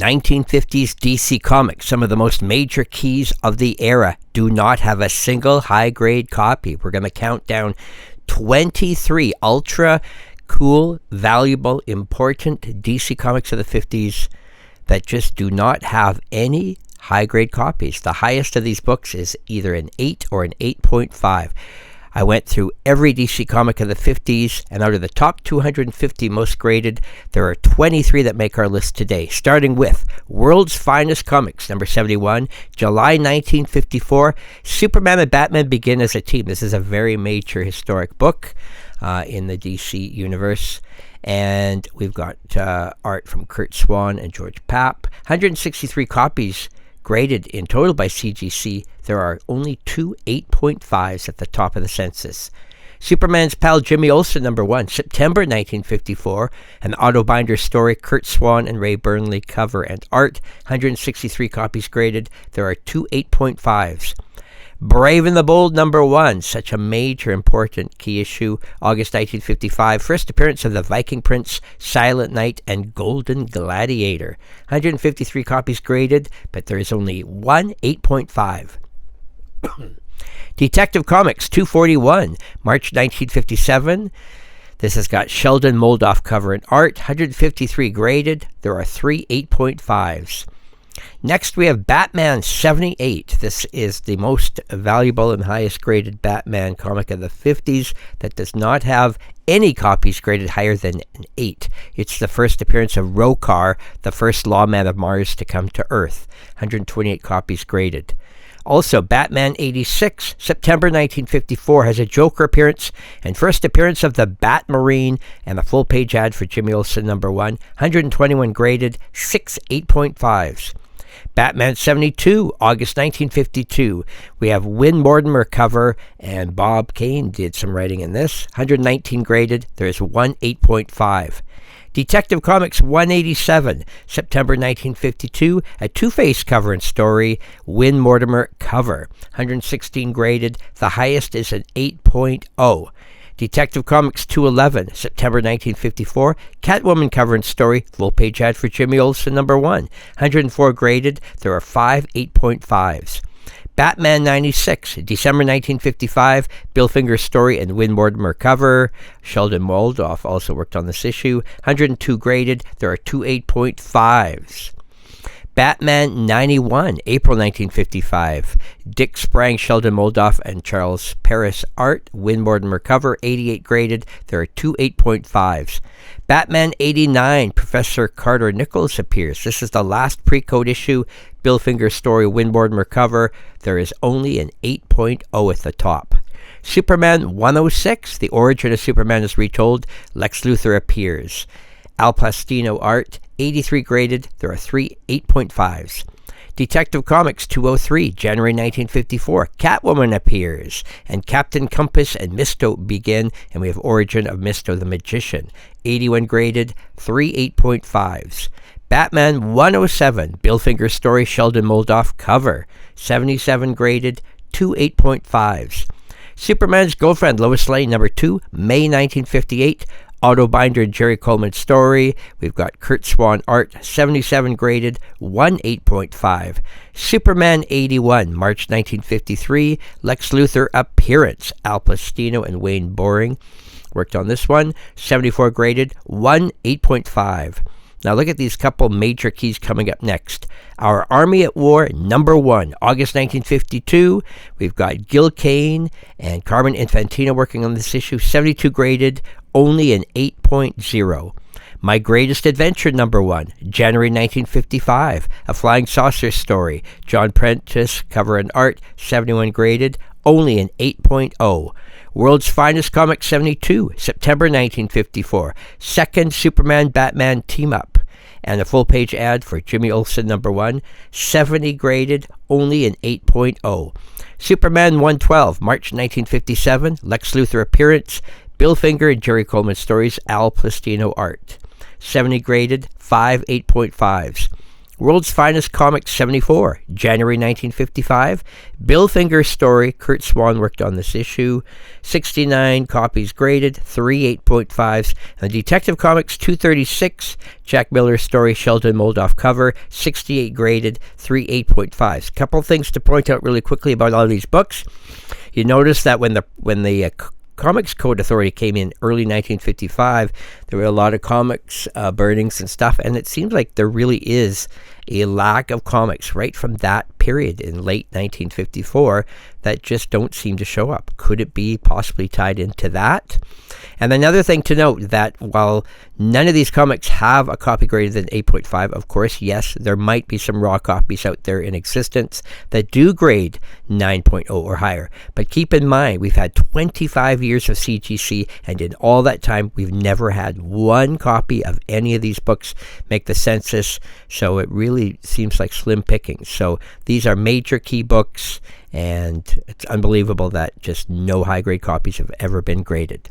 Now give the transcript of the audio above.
1950s DC Comics. Some of the most major keys of the era do not have a single high-grade copy. We're going to count down 23 ultra cool, valuable, important DC Comics of the 50s that just do not have any high-grade copies. The highest of these books is either an 8 or an 8.5. I went through every DC comic of the 50s, and out of the top 250 most graded, there are 23 that make our list today, starting with World's Finest Comics, number 71, July 1954. Superman and Batman begin as a team. This is a very major historic book in the DC universe. And we've got art from Kurt Swan and George Papp. 163 copies graded in total by CGC. There are only 2 8.5s at the top of the census. Superman's Pal Jimmy Olsen, number 1, September 1954. An Autobinder story, Kurt Swan and Ray Burnley, cover and art. 163 copies graded. There are 2 8.5s. Brave and the Bold, number 1, such a major, important key issue, August 1955, first appearance of the Viking Prince, Silent Knight, and Golden Gladiator. 153 copies graded, but there is only 1 8.5. Detective Comics 241, March 1957. This has got Sheldon Moldoff cover and art, 153 graded. There are 3 8.5s. Next, we have Batman 78. This is the most valuable and highest graded Batman comic of the 50s that does not have any copies graded higher than an 8. It's the first appearance of Rokar, the first lawman of Mars to come to Earth. 128 copies graded. Also, Batman 86, September 1954, has a Joker appearance and first appearance of the Batmarine and a full-page ad for Jimmy Olsen, number 1. 121 graded, 6 8.5s. Batman 72, August 1952. We have Win Mortimer cover, and Bob Kane did some writing in this. 119 graded. There's 1 8.5. Detective Comics 187, September 1952. A Two-Face cover and story. Win Mortimer cover. 116 graded. The highest is an 8.0. Detective Comics 211, September 1954. Catwoman cover and story. Full-page ad for Jimmy Olsen, number 1. 104 graded. There are 5 8.5s. Batman 96, December 1955. Bill Finger's story and Win Mortimer cover. Sheldon Moldoff also worked on this issue. 102 graded. There are 2 8.5s. Batman 91, April 1955. Dick Sprang, Sheldon Moldoff, and Charles Paris art. Win Mortimer cover, 88 graded. There are 2 8.5s. Batman 89, Professor Carter Nichols appears. This is the last pre-code issue. Bill Finger's story, Win Mortimer cover. There is only an 8.0 at the top. Superman 106, the origin of Superman is retold. Lex Luthor appears. Al Plastino art, 83 graded. There are 3 8.5s. Detective Comics 203, January 1954. Catwoman appears, and Captain Compass and Mysto begin, and we have origin of Mysto the Magician. 81 graded, 3 8.5s. Batman 107, Bill Finger's story, Sheldon Moldoff cover. 77 graded, 2 8.5s. Superman's Girlfriend, Lois Lane, number 2, May 1958. Autobinder and Jerry Coleman story. We've got Kurt Swan art, 77 graded, 1 8.5. Superman 81, March 1953. Lex Luthor appearance. Al Plastino and Wayne Boring worked on this one. 74 graded, 1 8.5. Now look at these couple major keys coming up next. Our Army at War, number 1, August 1952. We've got Gil Kane and Carmen Infantino working on this issue. 72 graded, only an 8.0. My Greatest Adventure, number 1, January 1955. A Flying Saucer story. John Prentice, cover and art. 71 graded, only an 8.0. World's Finest Comics 72, September 1954. Second Superman Batman team up. And a full page ad for Jimmy Olsen, number 1. 70 graded, only an 8.0. Superman 112, March 1957. Lex Luthor appearance. Bill Finger and Jerry Coleman stories. Al Plastino art. 70 graded, 5 8.5s. World's Finest Comics 74, January 1955. Bill Finger's story, Kurt Swan worked on this issue. 69 copies graded, 3 8.5s. And Detective Comics 236, Jack Miller's story, Sheldon Moldoff cover, 68 graded, 3 8.5s. Couple things to point out really quickly about all these books. You notice that when the Comics Code Authority came in early 1955, there were a lot of comics burnings and stuff, and it seems like there really is a lack of comics right from that period in late 1954 that just don't seem to show up. Could it be possibly tied into that? And another thing to note, that while none of these comics have a copy greater than 8.5, of course, yes, there might be some raw copies out there in existence that do grade 9.0 or higher. But keep in mind, we've had 25 years of CGC, and in all that time, we've never had one copy of any of these books make the census, so it really seems like slim pickings. So these are major key books, and it's unbelievable that just no high-grade copies have ever been graded.